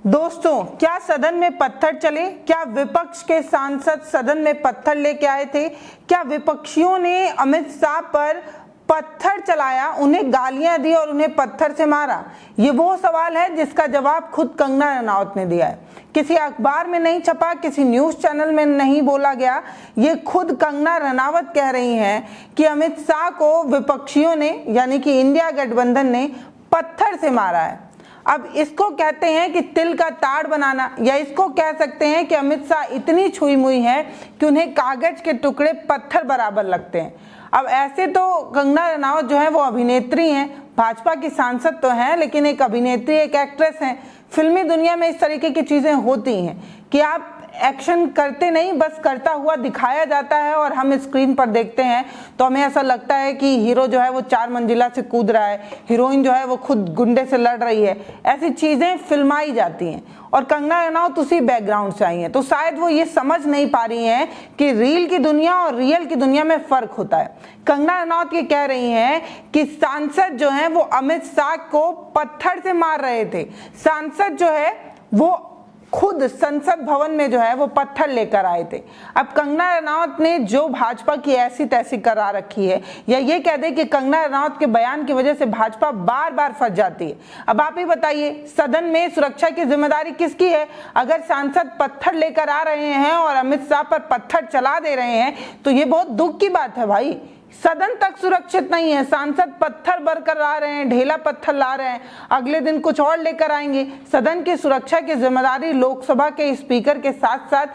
दोस्तों, क्या सदन में पत्थर चले? क्या विपक्ष के सांसद सदन में पत्थर लेके आए थे? क्या विपक्षियों ने अमित शाह पर पत्थर चलाया, उन्हें गालियां दी और उन्हें पत्थर से मारा? ये वो सवाल है जिसका जवाब खुद कंगना रनौत ने दिया है। किसी अखबार में नहीं छपा, किसी न्यूज चैनल में नहीं बोला गया। ये खुद कंगना रनावत कह रही हैं कि अमित शाह को विपक्षियों ने यानी कि इंडिया गठबंधन ने पत्थर से मारा है। अब इसको कहते हैं कि तिल का ताड़ बनाना, या इसको कह सकते हैं कि अमित शाह इतनी छुई मुई है कि उन्हें कागज के टुकड़े पत्थर बराबर लगते हैं। अब ऐसे तो कंगना रनावत जो है वो अभिनेत्री हैं, भाजपा की सांसद तो हैं, लेकिन एक अभिनेत्री, एक एक्ट्रेस हैं। फिल्मी दुनिया में इस तरीके की चीजें होती हैं कि आप एक्शन करते नहीं, बस करता हुआ दिखाया जाता है और हम स्क्रीन पर देखते हैं तो हमें ऐसा लगता है कि हीरो जो है वो 4 मंजिला से कूद रहा है, हीरोइन जो है वो खुद गुंडे से लड़ रही है। ऐसी चीजें फिल्माई जाती हैं और कंगना रनावत उसी बैकग्राउंड से आई हैं, तो शायद वो ये समझ नहीं पा रही हैं कि रील की दुनिया और रियल की दुनिया में फर्क होता है। कंगना रनावत ये कह रही हैं कि सांसद जो है वो अमित शाह को पत्थर से मार रहे थे। सांसद जो है वो खुद संसद भवन में जो है वो पत्थर लेकर आए थे। अब कंगना रनावत ने जो भाजपा की ऐसी तैसी करा रखी है, या ये कह दे कि कंगना रनावत के बयान की वजह से भाजपा बार बार फंस जाती है। अब आप ही बताइए, सदन में सुरक्षा की जिम्मेदारी किसकी है? अगर सांसद पत्थर लेकर आ रहे हैं और अमित शाह पर पत्थर चला दे रहे हैं तो ये बहुत दुख की बात है भाई। सदन तक सुरक्षित नहीं है, सांसद पत्थर भरकर ला रहे हैं, ढेला पत्थर ला रहे हैं, अगले दिन कुछ और लेकर आएंगे। सदन की सुरक्षा की जिम्मेदारी लोकसभा के स्पीकर के साथ साथ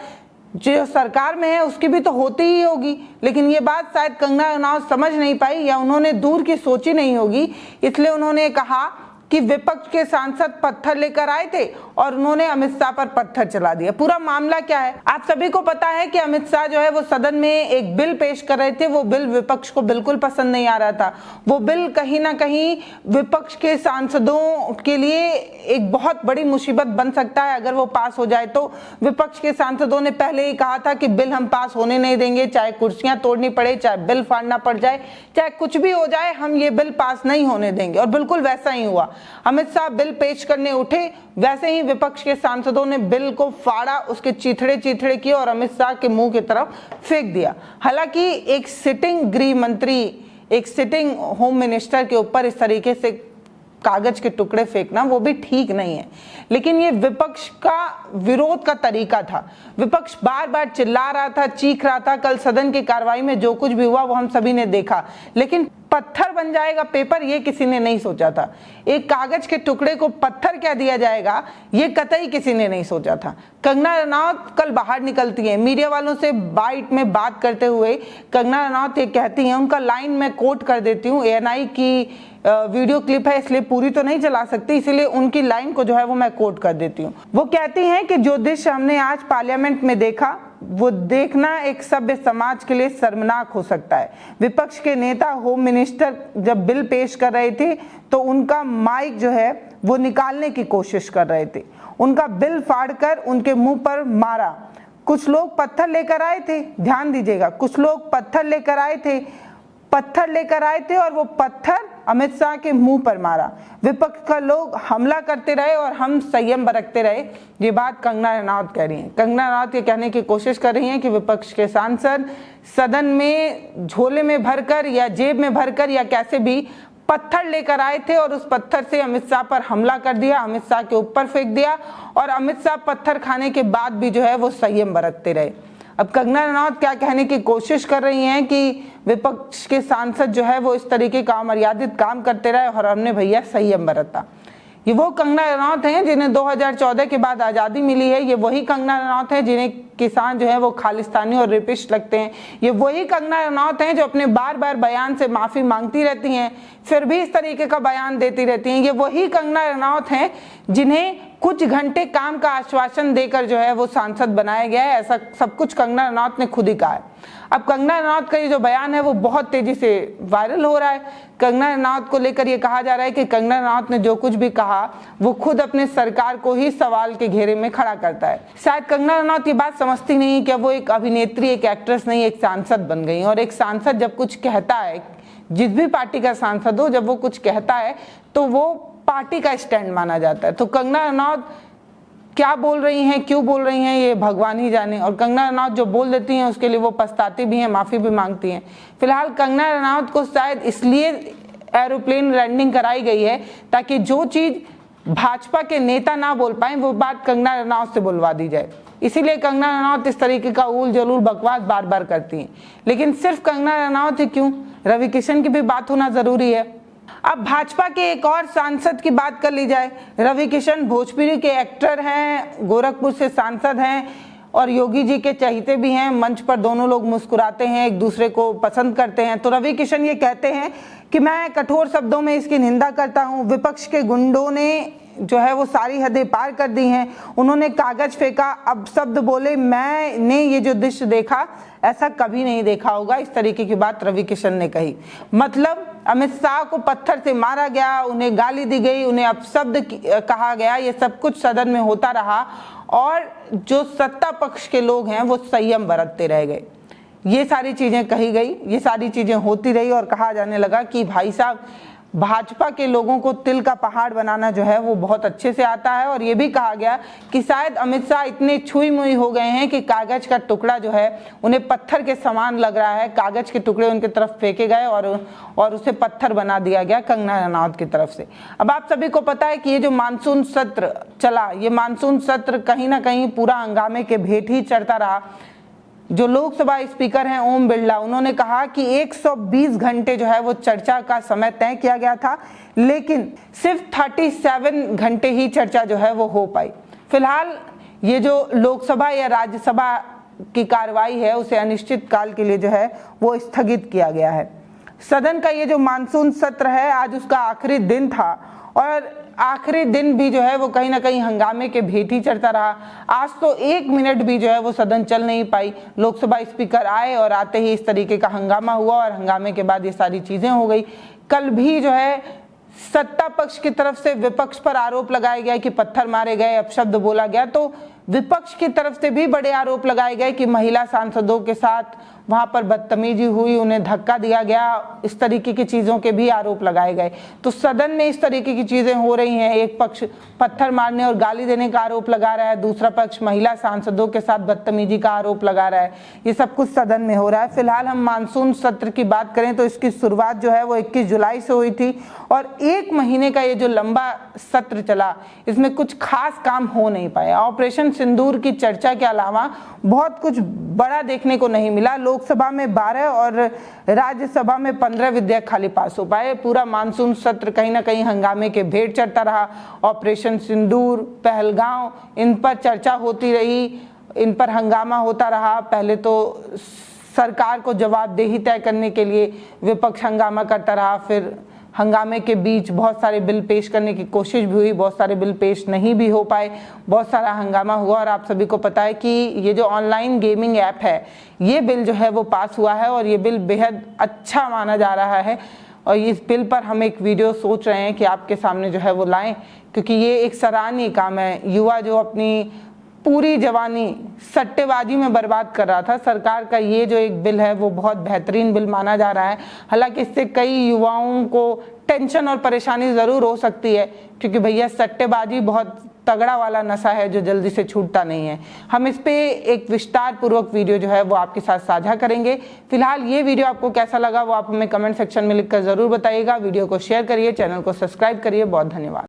जो सरकार में है उसकी भी तो होती ही होगी। लेकिन ये बात शायद कंगना रनावत समझ नहीं पाई, या उन्होंने दूर की सोची नहीं होगी, इसलिए उन्होंने कहा कि विपक्ष के सांसद पत्थर लेकर आए थे और उन्होंने अमित शाह पर पत्थर चला दिया। पूरा मामला क्या है आप सभी को पता है कि अमित शाह जो है वो सदन में एक बिल पेश कर रहे थे। वो बिल विपक्ष को बिल्कुल पसंद नहीं आ रहा था। वो बिल कहीं ना कहीं विपक्ष के सांसदों के लिए एक बहुत बड़ी मुसीबत बन सकता है अगर वो पास हो जाए तो। विपक्ष के सांसदों ने पहले ही कहा था कि बिल हम पास होने नहीं देंगे, चाहे कुर्सियां तोड़नी पड़े, चाहे बिल फाड़ना पड़ जाए, चाहे कुछ भी हो जाए, हम ये बिल पास नहीं होने देंगे। और बिल्कुल वैसा ही हुआ। अमित शाह बिल पेश करने उठे, वैसे ही विपक्ष के सांसदों ने बिल को फाड़ा, उसके चीथड़े चीथड़े किए और अमित शाह के मुंह की तरफ फेंक दिया। हालांकि एक सिटिंग गृह मंत्री, एक सिटिंग होम मिनिस्टर के ऊपर इस तरीके से कागज के टुकड़े फेंकना वो भी ठीक नहीं है, लेकिन ये विपक्ष का विरोध का तरीका था। विपक्ष बार बार चिल्ला रहा था, चीख रहा था। कल सदन की कार्रवाई में जो कुछ भी हुआ वो हम सभी ने देखा, लेकिन पत्थर बन जाएगा पेपर ये किसी ने नहीं सोचा था। एक कागज के टुकड़े को पत्थर क्या दिया जाएगा ये कतई किसी ने नहीं सोचा था। कंगना रनावत कल बाहर निकलती है, मीडिया वालों से बाइट में बात करते हुए कंगना रनावत ये कहती हैं, उनका लाइन मैं कोट कर देती हूँ, ANI की वीडियो क्लिप है इसलिए पूरी तो नहीं चला सकती, इसीलिए उनकी लाइन को जो है वो मैं कोट कर देती हूँ। वो कहती हैं कि जो दृश्य हमने आज पार्लियामेंट में देखा वो देखना एक सभ्य समाज के लिए शर्मनाक हो सकता है। विपक्ष के नेता होम मिनिस्टर जब बिल पेश कर रहे थे तो उनका माइक जो है वो निकालने की कोशिश कर रहे थे, उनका बिल फाड़कर उनके मुंह पर मारा। कुछ लोग पत्थर लेकर आए थे, ध्यान दीजिएगा, कुछ लोग पत्थर लेकर आए थे और वो पत्थर अमित शाह के मुंह पर मारा। विपक्ष का लोग हमला करते रहे और हम संयम बरतते रहे। ये बात कंगना रनावत कह रही हैं। कंगना रनावत ये कहने की कोशिश कर रही हैं कि विपक्ष के सांसद सदन में झोले में भरकर या जेब में भरकर या कैसे भी पत्थर लेकर आए थे और उस पत्थर से अमित शाह पर हमला कर दिया, अमित शाह के ऊपर फेंक दिया और अमित शाह पत्थर खाने के बाद भी जो है वो संयम बरतते रहे। अब कंगना रनावत क्या कहने की कोशिश कर रही हैं कि विपक्ष के सांसद जो है वो इस तरीके का अमर्यादित काम करते रहे और हमने भैया संयम बरता। ये वो कंगना रनावत हैं जिन्हें 2014 के बाद आज़ादी मिली है। ये वही कंगना रनावत हैं जिन्हें किसान जो है वो खालिस्तानी और रेपिस्ट लगते हैं। ये वही कंगना रनावत हैं जो अपने बार बार बयान से माफ़ी मांगती रहती हैं फिर भी इस तरीके का बयान देती रहती हैं। ये वही कंगना रनावत हैं जिन्हें कुछ घंटे काम का आश्वासन देकर जो है वो सांसद बनाया गया है। ऐसा सब कुछ कंगना रनावत ने खुद ही कहा है। अब कंगना रनावत का ये जो बयान है वो बहुत तेजी से वायरल हो रहा है। कंगना रनावत को लेकर ये कहा जा रहा है कि कंगना रनावत ने जो कुछ भी कहा वो खुद अपने सरकार को ही सवाल के घेरे में खड़ा करता है। शायद कंगना रनावत ये बात समझती नहीं कि वो एक अभिनेत्री, एक एक्ट्रेस नहीं, एक सांसद बन गई। और एक सांसद जब कुछ कहता है, जिस भी पार्टी का सांसद हो, जब वो कुछ कहता है तो वो पार्टी का स्टैंड माना जाता है। तो कंगना रनावत क्या बोल रही हैं, क्यों बोल रही हैं, ये भगवान ही जाने। और कंगना रनावत जो बोल देती हैं उसके लिए वो पछताती भी हैं, माफ़ी भी मांगती हैं। फिलहाल कंगना रनावत को शायद इसलिए एरोप्लेन लैंडिंग कराई गई है ताकि जो चीज़ भाजपा के नेता ना बोल पाए वो बात कंगना रनावत से बुलवा दी जाए। इसीलिए कंगना रनावत इस तरीके का उल जलूल बकवास बार बार करती हैं। लेकिन सिर्फ कंगना रनावत ही क्यों, रवि किशन की भी बात होना जरूरी है। अब भाजपा के एक और सांसद की बात कर ली जाए। रवि किशन भोजपुरी के एक्टर हैं, गोरखपुर से सांसद हैं और योगी जी के चहेते भी हैं। मंच पर दोनों लोग मुस्कुराते हैं, एक दूसरे को पसंद करते हैं। तो रवि किशन ये कहते हैं कि मैं कठोर शब्दों में इसकी निंदा करता हूं। विपक्ष के गुंडों ने जो है वो सारी हदें पार कर दी हैं। उन्होंने कागज फेंका, अब शब्द बोले, मैंने ये जो दृश्य देखा ऐसा कभी नहीं देखा होगा। इस तरीके की बात रवि किशन ने कही। मतलब अमित शाह को पत्थर से मारा गया, उन्हें गाली दी गई, उन्हें अपशब्द कहा गया, ये सब कुछ सदन में होता रहा और जो सत्ता पक्ष के लोग हैं वो संयम बरतते रह गए। ये सारी चीजें कही गई, ये सारी चीजें होती रही और कहा जाने लगा कि भाई साहब भाजपा के लोगों को तिल का पहाड़ बनाना जो है वो बहुत अच्छे से आता है। और ये भी कहा गया कि शायद अमित शाह इतने छुई मुई हो गए हैं कि कागज का टुकड़ा जो है उन्हें पत्थर के समान लग रहा है। कागज के टुकड़े उनकी तरफ फेंके गए और उसे पत्थर बना दिया गया कंगना रनावत की तरफ से। अब आप सभी को पता है कि ये जो मानसून सत्र चला, ये मानसून सत्र कहीं ना कहीं पूरा हंगामे के भेंट ही चढ़ता रहा। जो लोकसभा स्पीकर हैं ओम बिरला, उन्होंने कहा कि 120 घंटे जो है वो चर्चा का समय तय किया गया था, लेकिन सिर्फ 37 घंटे ही चर्चा जो है वो हो पाई। फिलहाल ये जो लोकसभा या राज्यसभा की कार्रवाई है उसे अनिश्चित काल के लिए जो है वो स्थगित किया गया है। सदन का ये जो मानसून सत्र है आज उसका आखिरी दिन था और आखिरी दिन भी जो है वो कहीं ना कहीं हंगामे के भेंट ही चढ़ता रहा। आज तो 1 मिनट भी जो है वो सदन चल नहीं पाई। लोकसभा स्पीकर आए और आते ही इस तरीके का हंगामा हुआ और हंगामे के बाद ये सारी चीजें हो गई। कल भी जो है सत्ता पक्ष की तरफ से विपक्ष पर आरोप लगाया गया कि पत्थर मारे गए, अपशब्द बोला गया, तो विपक्ष की तरफ से भी बड़े आरोप लगाए गए कि महिला सांसदों के साथ वहां पर बदतमीजी हुई, उन्हें धक्का दिया गया, इस तरीके की चीजों के भी आरोप लगाए गए। तो सदन में इस तरीके की चीजें हो रही हैं। एक पक्ष पत्थर मारने और गाली देने का आरोप लगा रहा है, दूसरा पक्ष महिला सांसदों के साथ बदतमीजी का आरोप लगा रहा है। ये सब कुछ सदन में हो रहा है। फिलहाल हम मानसून सत्र की बात करें तो इसकी शुरुआत जो है वो 21 जुलाई से हुई थी और 1 महीने का ये जो लंबा सत्र चला इसमें कुछ खास काम हो नहीं पाया। ऑपरेशन सिंदूर की चर्चा के अलावा बहुत कुछ बड़ा देखने को नहीं मिला। लोकसभा में 12 और राज्यसभा में 15 विधेयक खाली पास हो पाए। पूरा मानसून सत्र कहीं ना कहीं हंगामे के भेंट चढ़ता रहा। ऑपरेशन सिंदूर, पहलगांव, इन पर चर्चा होती रही, इन पर हंगामा होता रहा। पहले तो सरकार को जवाबदेही तय करने के लिए विपक्ष हंगामा करता रहा, फिर हंगामे के बीच बहुत सारे बिल पेश करने की कोशिश भी हुई, बहुत सारे बिल पेश नहीं भी हो पाए, बहुत सारा हंगामा हुआ। और आप सभी को पता है कि ये जो ऑनलाइन गेमिंग ऐप है ये बिल जो है वो पास हुआ है और ये बिल बेहद अच्छा माना जा रहा है। और इस बिल पर हम एक वीडियो सोच रहे हैं कि आपके सामने जो है वो लाएं, क्योंकि ये एक सराहनीय काम है। युवा जो अपनी पूरी जवानी सट्टेबाजी में बर्बाद कर रहा था, सरकार का ये जो एक बिल है वो बहुत बेहतरीन बिल माना जा रहा है। हालांकि इससे कई युवाओं को टेंशन और परेशानी ज़रूर हो सकती है, क्योंकि भैया सट्टेबाजी बहुत तगड़ा वाला नशा है जो जल्दी से छूटता नहीं है। हम इस पे एक विस्तार पूर्वक वीडियो जो है वो आपके साथ साझा करेंगे। फिलहाल ये वीडियो आपको कैसा लगा वो आप हमें कमेंट सेक्शन में लिखकर ज़रूर बताइएगा। वीडियो को शेयर करिए, चैनल को सब्सक्राइब करिए। बहुत धन्यवाद।